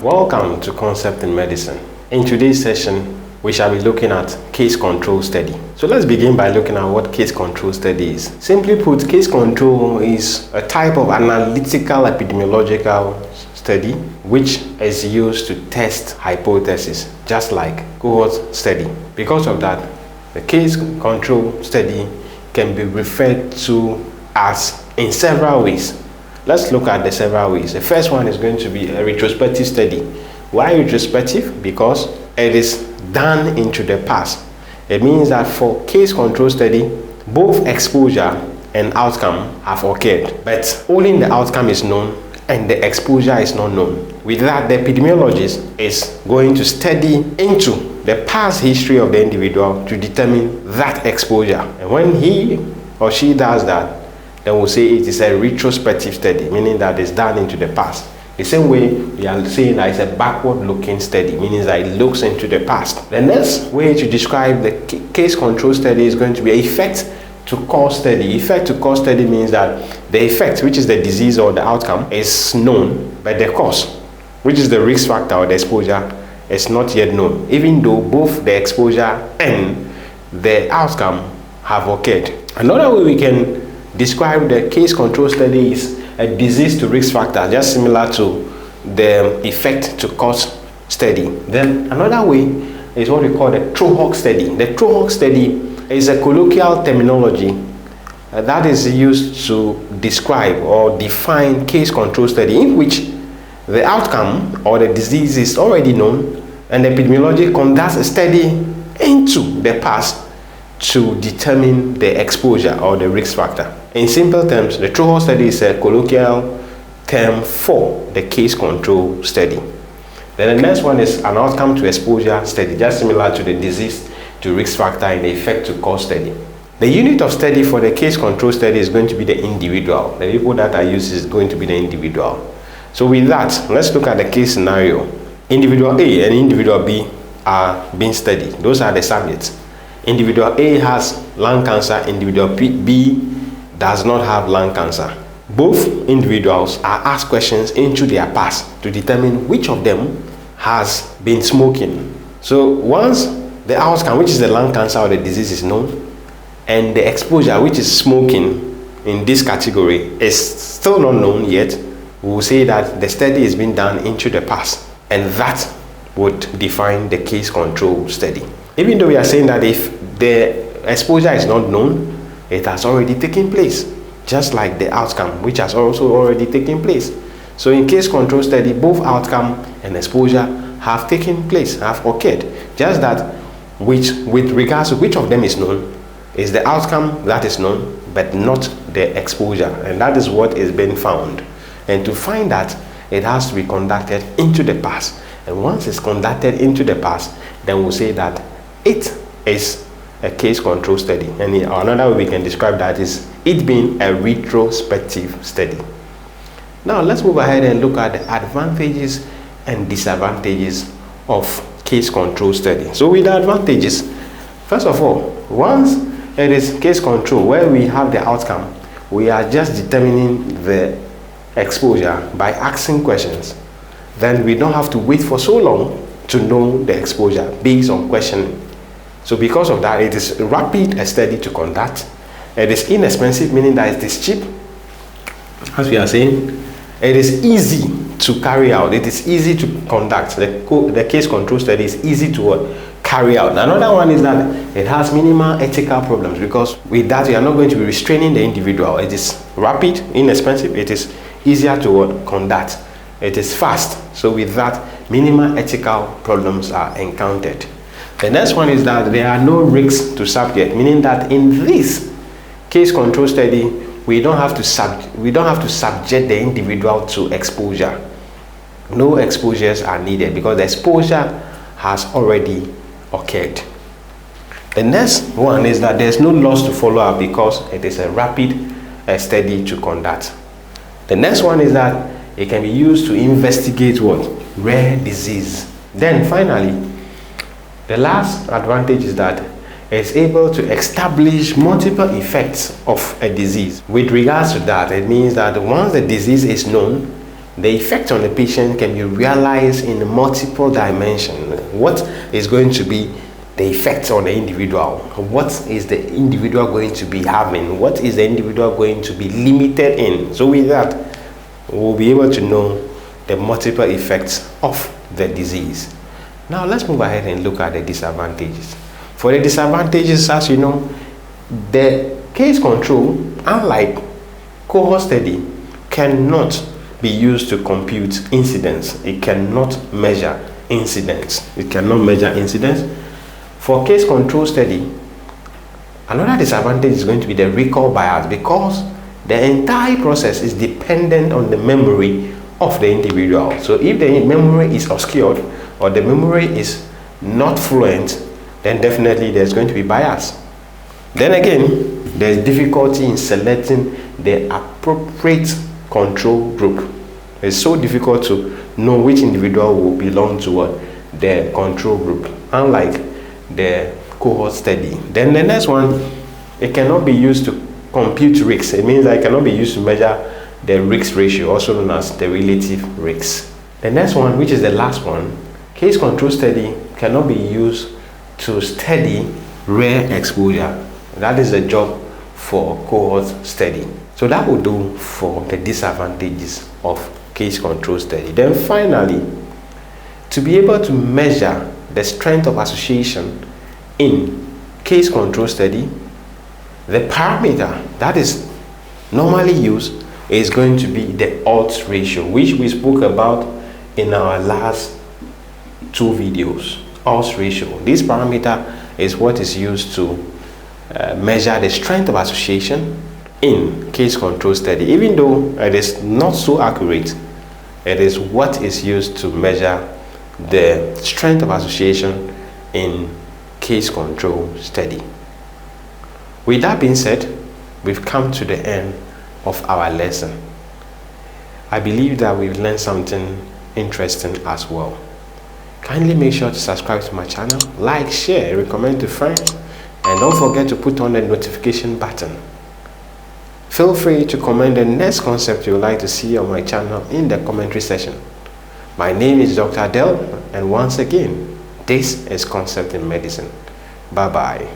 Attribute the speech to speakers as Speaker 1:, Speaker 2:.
Speaker 1: Welcome to Concept in Medicine. In today's session, we shall be looking at case control study. So let's begin by looking at what case control study is. Simply put, case control is a type of analytical epidemiological study which is used to test hypotheses, just like cohort study. Because of that, the case control study can be referred to as in several ways. Let's look at the several ways. The first one is going to be a retrospective study. Why retrospective? Because it is done into the past. It means that for case control study, both exposure and outcome have occurred, but only the outcome is known and the exposure is not known. With that, the epidemiologist is going to study into the past history of the individual to determine that exposure. And when he or she does that, then we'll say it is a retrospective study, meaning that it's done into the past. The same way we are saying that it's a backward-looking study, meaning that it looks into the past. The next way to describe the case control study is going to be effect to cause study. Effect to cause study means that the effect, which is the disease or the outcome, is known, but the cause, which is the risk factor or the exposure, is not yet known, even though both the exposure and the outcome have occurred. Another way we can describe the case control study is a disease to risk factor, just similar to the effect to cause study. Then another way is what we call the Trohawk study. The Trohawk study is a colloquial terminology that is used to describe or define case control study in which the outcome or the disease is already known and epidemiology conducts a study into the past to determine the exposure or the risk factor. In simple terms, the Trohawk study is a colloquial term for the case control study. Then the next one is an outcome to exposure study, just similar to the disease to risk factor and the effect to cause study. The unit of study for the case control study is going to be the individual. The people that are used is going to be the individual. So with that, let's look at the case scenario. Individual A and individual B are being studied. Those are the subjects. Individual A has lung cancer, individual B does not have lung cancer. Both individuals are asked questions into their past to determine which of them has been smoking. So once the outcome, which is the lung cancer or the disease, is known, and the exposure, which is smoking in this category, is still not known yet, we will say that the study is being done into the past, and that would define the case control study. Even though we are saying that if the exposure is not known, it has already taken place, just like the outcome, which has also already taken place. So in case control study, both outcome and exposure have taken place, have occurred. Just that with regards to which of them is known, is the outcome that is known, but not the exposure. And that is what is being found. And to find that, it has to be conducted into the past. And once it's conducted into the past, then we'll say that it is a case control study. And another way we can describe that is it being a retrospective study. Now let's move ahead and look at the advantages and disadvantages of case control study. So with the advantages, first of all, once it is case control where we have the outcome, we are just determining the exposure by asking questions. Then we don't have to wait for so long to know the exposure based on questioning. So because of that, it is rapid a study to conduct. It is inexpensive, meaning that it is cheap. As we are saying, it is easy to carry out. It is easy to conduct. The case control study is easy to carry out. Another one is that it has minimal ethical problems, because with that you are not going to be restraining the individual. It is rapid, inexpensive. It is easier to conduct. It is fast. So with that, minimal ethical problems are encountered. The next one is that there are no risks to subject, meaning that in this case control study, we don't have to subject the individual to exposure. No exposures are needed because the exposure has already occurred. The next one is that there's no loss to follow up because it is a rapid study to conduct. The next one is that it can be used to investigate what? Rare disease. Then finally, the last advantage is that it's able to establish multiple effects of a disease. With regards to that, it means that once the disease is known the effect on the patient can be realized in multiple dimensions. What is going to be the effect on the individual? What is the individual going to be having? What is the individual going to be limited in? So with that, we'll be able to know the multiple effects of the disease. Now let's move ahead and look at the disadvantages. For the disadvantages, as you know, the case control, unlike cohort study, cannot be used to compute incidence. It cannot measure incidence. It cannot measure incidence. For case control study, another disadvantage is going to be the recall bias, because the entire process is dependent on the memory of the individual. So if the memory is obscured or the memory is not fluent, then definitely there's going to be bias. Then again, there's difficulty in selecting the appropriate control group. It's so difficult to know which individual will belong to what, the control group, unlike the cohort study. Then the next one, it cannot be used to compute risks. It means that it cannot be used to measure the risk ratio, also known as the relative risk. The next one, which is the last one, case control study cannot be used to study rare exposure. That is the job for cohort study. So that will do for the disadvantages of case control study. Then finally, to be able to measure the strength of association in case control study, the parameter that is normally used is going to be the odds ratio, which we spoke about in our last two videos. Odds ratio. This parameter is what is used to measure the strength of association in case control study. Even though it is not so accurate, it is what is used to measure the strength of association in case control study. With that being said, we've come to the end of our lesson. I believe that we've learned something interesting as well. Kindly make sure to subscribe to my channel, like, share, recommend to friends, and don't forget to put on the notification button. Feel free to comment the next concept you would like to see on my channel in the commentary section. My name is Dr. Del, and once again, this is Concept in Medicine. Bye-bye.